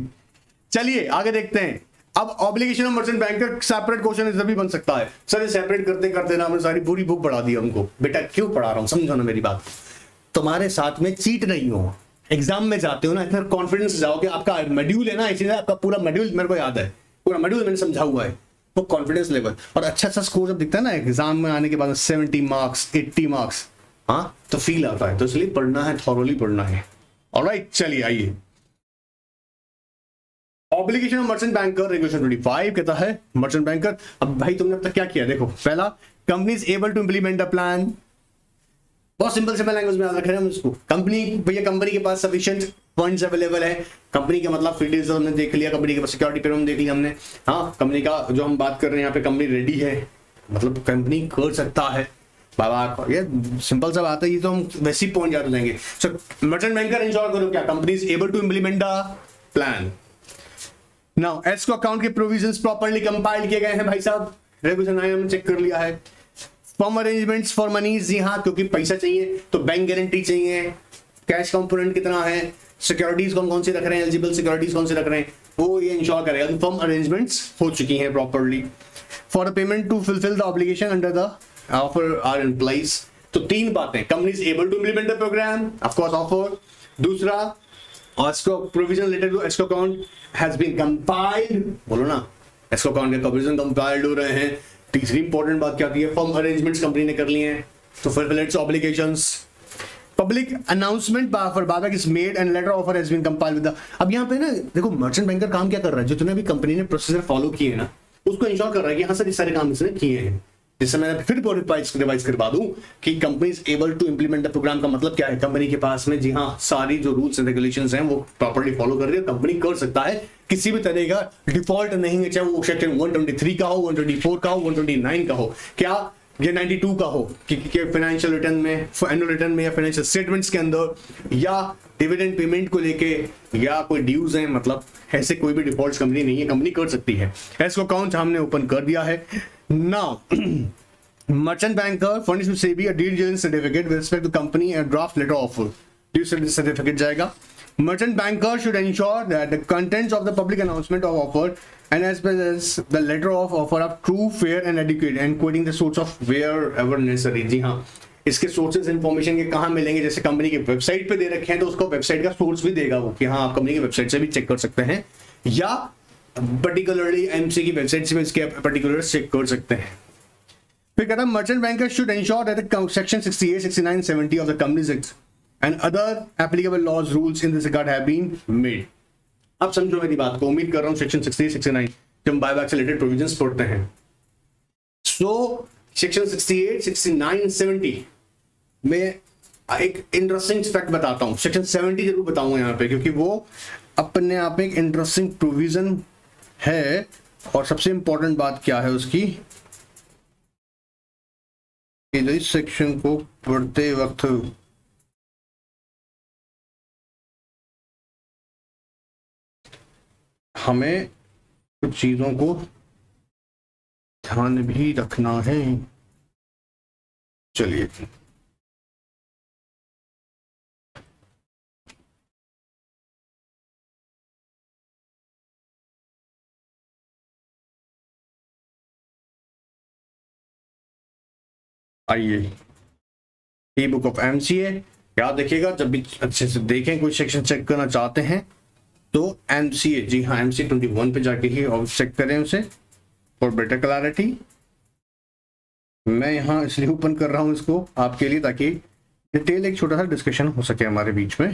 चलिए आगे देखते हैं। अब obligation of merchant banker separate question इधर भी बन सकता है। सर ये सेपरेट करते करते ना हमने सारी पूरी बुक पढ़ा दी हमको। बेटा क्यों पढ़ा रहा हूं, समझो ना मेरी बात। तुम्हारे साथ में चीट नहीं हो, एग्जाम में जाते हो ना इतना कॉन्फिडेंस जाओ कि आपका मॉड्यूल है ना, इसीलिए आपका पूरा मॉड्यूल मेरे को याद है, पूरा मॉड्यूल मैंने समझा हुआ है, वो कॉन्फिडेंस लेवल और अच्छा सा स्कोर जब दिखता है ना एग्जाम में आने के बाद 70 मार्क्स 80 मार्क्स, हाँ तो फील आता है। तो इसलिए पढ़ना है, थॉरोली पढ़ना है। ऑलराइट, चलिए आइए। Obligation of merchant banker regulation 25 कहता है मर्चेंट बैंकर। अब भाई तुमने अब तक क्या किया, देखो पहला, company is able to implement a plan, बहुत सिंपल लैंग्वेज में याद रख रहे हैं हम इसको। कंपनी, भैया कंपनी के पास सफिशिएंट फंड्स अवेलेबल है, कंपनी के मतलब फील्ड हमने देख लिया, कंपनी के पास सिक्योरिटी पेरोल देख लिया हमने, हाँ कंपनी का जो हम बात कर रहे हैं यहाँ पे कंपनी रेडी है, मतलब कंपनी कर सकता है बाबा, ये सिंपल सा बात है, ये तो हम वैसे ही पहुंच जाएंगे। सो मर्चेंट बैंकर इंश्योर करो क्या, company is able to implement the plan. Now escrow account के प्रोविजंस प्रॉपर्ली कंपाइल किए गए हैं भाई साहब, रेगुलेशन आया हमने चेक कर लिया है। फॉर्म अरेंजमेंट्स फॉर मनीज, जी हाँ क्योंकि पैसा चाहिए तो बैंक गारंटी चाहिए, कैश कंपोनेंट कितना है, सिक्योरिटीज कौन कौन सी रख रहे हैं, एलिजिबल सिक्योरिटीज कौन सी रख रहे हैं, वो ये इंश्योर करेगा। फॉर्म अरेंजमेंट्स हो चुकी हैं properly. For the payment to fulfil the obligation under the offer are in place. तो तीन बातें, company is able to implement the programme, of course offer, दूसरा escrow provision related to escrow account has been compiled, बोलो ना escrow account के provision compiled हो रहे हैं। तीसरी इंपॉर्टेंट बात क्या थी, फॉर्म अरेंजमेंट्स कंपनी ने कर लिए हैं तो fulfil its obligations. Public announcement for buyback is made and letter offer has been compiled with the. अब यहाँ पे ना देखो मर्चेंट बैंकर काम क्या कर रहा है, जितने भी कंपनी ने प्रोसीजर फॉलो किए हैं ना उसको इंश्योर कर रहा है कि हाँ सर ये सारे काम इसने किए हैं। जिससे मैं फिर रिवाइज करवा दूं कि company is able to implement the program का मतलब क्या है, कंपनी के पास में जी हाँ सारी जो रूल्स एंड रेगुलेशंस हैं वो प्रॉपर्ली फॉलो कर रही है, कंपनी कर सकता है, किसी भी तरह का डिफॉल्ट नहीं है, चाहे वो सेक्शन 123 का हो, 124 का हो, 129 का हो। क्या ये 92 का हो कि फाइनेंशियल रिटर्न में, एनुअल रिटर्न में या फाइनेंशियल स्टेटमेंट्स के अंदर, या डिविडेंड पेमेंट को लेके, या कोई ड्यूज है, मतलब ऐसे कोई भी डिफॉल्ट कंपनी नहीं है, कंपनी कर सकती है। एस्को अकाउंट हमने ओपन कर दिया है। Now merchant banker furnish with SEBI a due diligence certificate with respect to company and draft letter of due certificate जाएगा। Merchant banker should ensure that the contents of the public announcement of offer and as well as the letter of offer are true, fair and adequate and quoting the source of wherever necessary। जी हाँ, इसके sources information के कहाँ मिलेंगे, जैसे company की website पे दे रखे हैं तो उसको वेबसाइट का सोर्स भी देगा वो कि हाँ आप कंपनी की वेबसाइट से भी चेक कर सकते हैं, या पर्टिकुलरली एमसी की वेबसाइट से भी इसके पर्टिकुलर चेक कर सकते हैं। फिर कहता है merchant banker should ensure that section 68, 69, 70 of the companies act and other applicable laws rules in this regard have been made। अब समझो मेरी बात को, उम्मीद कर रहा हूं सेक्शन 68, 69 जब हम बायबैक से रिलेटेड प्रोविजंस पढ़ते हैं, सो सेक्शन 68, 69, 70 में एक इंटरेस्टिंग फैक्ट बताता हूं। सेक्शन 70 जरूर बताऊंगा यहां पे, क्योंकि वो अपने आप में एक इंटरेस्टिंग प्रोविजन है। और सबसे इंपॉर्टेंट बात क्या है उसकी, इस सेक्शन को पढ़ते वक्त हमें कुछ चीजों को ध्यान भी रखना है। चलिए आइए, ई बुक ऑफ एमसीए याद देखिएगा, जब भी अच्छे से देखें कोई सेक्शन चेक करना चाहते हैं तो एमसीए, जी हाँ एमसीए 21 पे जाके ही और चेक करें उसे फॉर बेटर क्लैरिटी। मैं यहाँ इसलिए ओपन कर रहा हूँ इसको आपके लिए ताकि डिटेल एक छोटा सा डिस्कशन हो सके हमारे बीच में।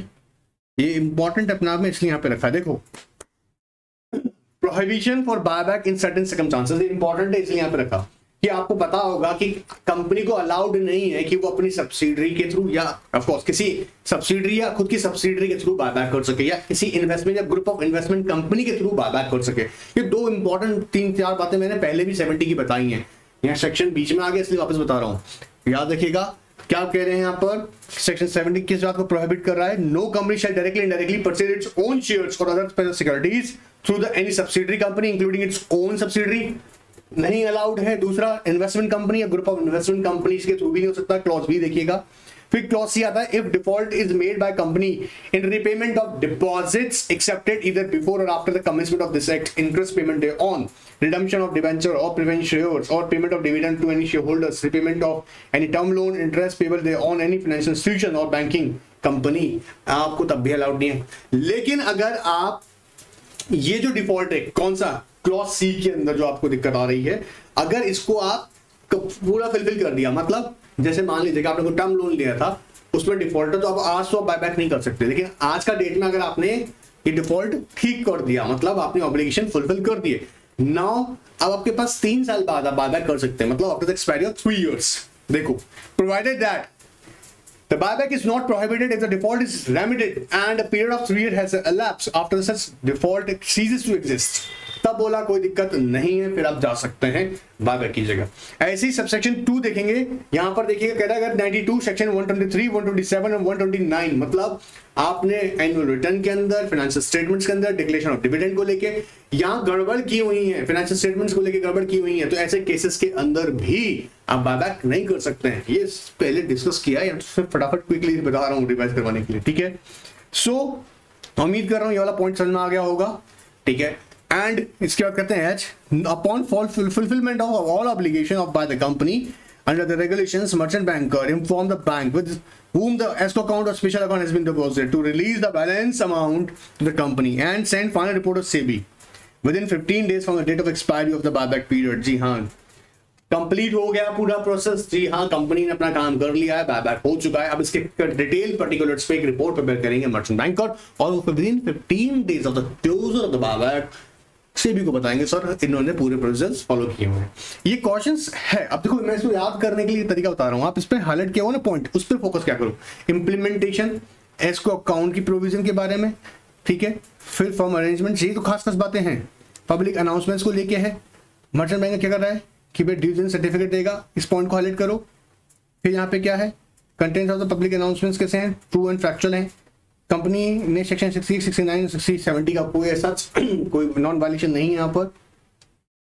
ये इंपॉर्टेंट अपने आप में इसलिए यहाँ पे रखा है। देखो, prohibition for buyback in certain circumstances important है इसलिए यहाँ पे रखा कि आपको पता होगा कि कंपनी को अलाउड नहीं है कि वो अपनी सब्सिडरी के थ्रू या ऑफ कोर्स किसी सब्सिडरी या खुद की सब्सिडरी के थ्रू बायबैक कर सके, या किसी इन्वेस्टमेंट या ग्रुप ऑफ इन्वेस्टमेंट कंपनी के थ्रू बायबैक कर सके। ये दो इंपॉर्टेंट 3-4 बातें मैंने पहले भी 70 की बताई हैं। यहाँ सेक्शन बीच में आ गया इसलिए वापस बता रहा हूँ। याद रखिएगा क्या कह रहे हैं यहाँ पर, सेक्शन 70 किस बात को प्रोहिबिट कर रहा है, no company shall directly indirectly purchase its own shares और other securities through the any subsidiary company including its own subsidiary, नहीं अलाउड है। दूसरा, इन्वेस्टमेंट कंपनी या ग्रुप ऑफ इन्वेस्टमेंट कंपनीज के थ्रू भी नहीं हो सकता। क्लॉज भी देखिएगा। फिर क्लॉज सी आता है, if default is made by company in repayment of deposits accepted either before और after the commencement of this act, interest payment on redemption of debenture or preference shares or payment of dividend to any shareholders, repayment of any term loan, interest payable there on any financial institution or banking company, आपको तब भी allowed नहीं है। लेकिन अगर आप ये जो डिफॉल्ट है, कौन सा, क्लॉज सी के अंदर जो आपको दिक्कत आ रही है, अगर इसको आप पूरा फिलफिल कर दिया, मतलब जैसे मान लीजिए आपने कोई टर्म लोन लिया था उसमें डिफॉल्ट है, तो अब आज तो आप बायबैक नहीं कर सकते, लेकिन आज का डेट में अगर आपने ये डिफॉल्ट ठीक कर दिया, मतलब आपने ऑब्लिगेशन फुलफिल कर दिए, नाउ अब आपके पास 3 साल बाद आप बायबैक कर सकते हैं, मतलब after the expiry of 3 years। देखो, provided that the buyback is not prohibited if the default is remitted and a period of 3 years has elapsed after such default ceases to exist, तब बोला कोई दिक्कत नहीं है, फिर आप जा सकते हैं बायबैक की जगह। ऐसे ही सबसेक्शन 2 देखेंगे, यहां पर देखिएगा कह रहा है अगर 92 सेक्शन 123, 127 और 129, मतलब आपने एनुअल रिटर्न के अंदर, फाइनेंशियल स्टेटमेंट्स के अंदर डिक्लेरेशन ऑफ डिविडेंड को लेके यहां गड़बड़ की हुई है, फाइनेंशियल स्टेटमेंट्स को लेके गड़बड़ की हुई है, तो ऐसे केसेस के अंदर भी आप बायबैक नहीं कर सकते हैं। ये पहले डिस्कस किया है, तो फटाफट क्विकली बता रहा हूं रिवाइज करवाने के लिए, ठीक है। सो उम्मीद कर रहा हूं ये वाला पॉइंट समझ में आ गया होगा, ठीक है। एंड इसके बाद कहते हैं upon fulfilment of all obligation of by the company under the regulations, merchant banker inform the bank with whom the escrow account or special account has been deposited to release the balance amount to the company and send final report of SEBI within 15 days from the date of expiry of the buyback period। जी हाँ, complete हो गया पूरा process. जी हाँ, company ने अपना काम कर लिया है, बायबैक हो चुका है। अब इसके डिटेल पर्टिकुलर्स पे एक रिपोर्ट प्रिपेयर करेंगे मर्चेंट बैंकर और within 15 days of the closure of the buyback SEBI को बताएंगे सर इन्होंने पूरे प्रोसेस फॉलो किए हुए हैं। ये क्वेश्चंस है। अब देखो, मैं इसको याद करने के लिए तरीका बता रहा हूं, आप इस पे हाईलाइट किया हुआ ना पॉइंट, उस पर फोकस क्या करो, इंप्लीमेंटेशन, एस्क्रो अकाउंट की प्रोविजन के बारे में, ठीक है। फिर फॉर्म अरेंजमेंट, यही तो खास बातें हैं। पब्लिक अनाउंसमेंट्स को लेके है, मर्चेंट बैंक क्या कर रहा है, कि भाई ड्यू डिलिजेंस सर्टिफिकेट देगा, इस पॉइंट को हाईलाइट करो। फिर यहाँ पे क्या है, contents of the public announcements कैसे हैं, ट्रू एंड फैक्चुअल हैं। कंपनी ने सेक्शन 60, 69, 60, 70 का कोई ऐसा कोई नॉन वायलेशन नहीं है यहाँ पर,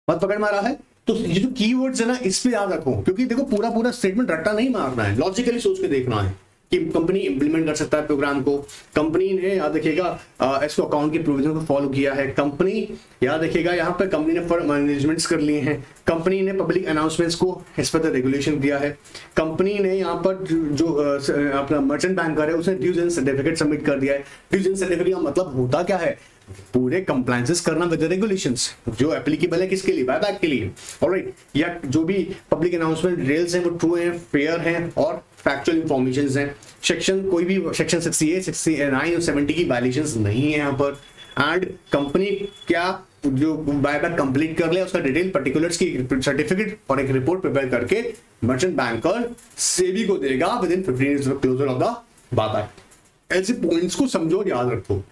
मत पकड़ मारा है। तो ये जो कीवर्ड्स है ना, इस पे याद रखो, क्योंकि देखो पूरा स्टेटमेंट रट्टा नहीं मारना है, लॉजिकली सोच के देखना है कि कंपनी इंप्लीमेंट कर सकता है प्रोग्राम को, कंपनी ने याद रखिएगा इसको अकाउंट की प्रोविजन को फॉलो किया है, कंपनी याद रखिएगा यहाँ पे कंपनी ने फंड मैनेजमेंट्स कर लिए हैं, कंपनी ने पब्लिक अनाउंसमेंट्स को एज पर द रेगुलेशन दिया है, कंपनी ने यहाँ पर जो अपना मर्चेंट बैंकर है उसने ड्यू डिलिजेंस सर्टिफिकेट सबमिट कर दिया है। ड्यू डिलिजेंस सर्टिफिकेट का मतलब होता क्या है, पूरे कंप्लायंसेस करना विद रेगुलेशंस जो एप्लीकेबल है किसके लिए, बायबैक के लिए, ऑलराइट। या जो भी पब्लिक अनाउंसमेंट डिटेल्स हैं वो ट्रू हैं, फेयर हैं और फैक्चुअल इंफॉर्मेशंस हैं। सेक्शन कोई भी सेक्शन 68, 69 और 70 की वायलेशंस नहीं है यहाँ पर। एंड कंपनी क्या जो बायबैक कंप्लीट कर ले उसका डिटेल पर्टिकुलर्स की सर्टिफिकेट और एक रिपोर्ट प्रिपेयर करके मर्चेंट बैंकर सेबी को देगा within 15 days closure of the buyback. ऐसे पॉइंट्स को समझो और याद रखो,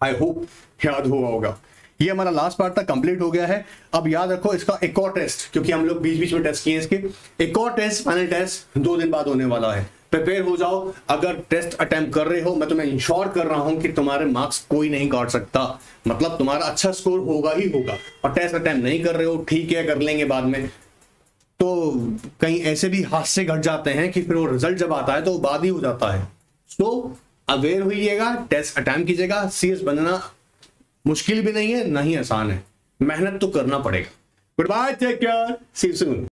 आई होप याद हुआ होगा। ये हमारा लास्ट पार्ट था, कंप्लीट हो गया है। अब याद रखो इसका एक और टेस्ट, क्योंकि हम लोग बीच बीच में टेस्ट किए इसके, एक और टेस्ट, फाइनल टेस्ट 2 दिन बाद होने वाला है। प्रिपेयर हो जाओ, अगर टेस्ट अटेम्प्ट कर रहे हो मैं तुम्हें इंश्योर कर रहा हूं कि तुम्हारे मार्क्स कोई नहीं काट सकता, मतलब तुम्हारा अच्छा स्कोर होगा ही होगा। और टेस्ट अटेम्प्ट नहीं कर रहे हो, ठीक है कर लेंगे बाद में, तो कहीं ऐसे भी हादसे घट जाते हैं कि फिर वो रिजल्ट जब आता है तो बाद ही हो जाता है। तो अवेयर होइएगा, टेस्ट अटेम्प्ट कीजिएगा। सीएस बनना मुश्किल भी नहीं है, ना ही आसान है, मेहनत तो करना पड़ेगा। Good bye, take care, see you soon.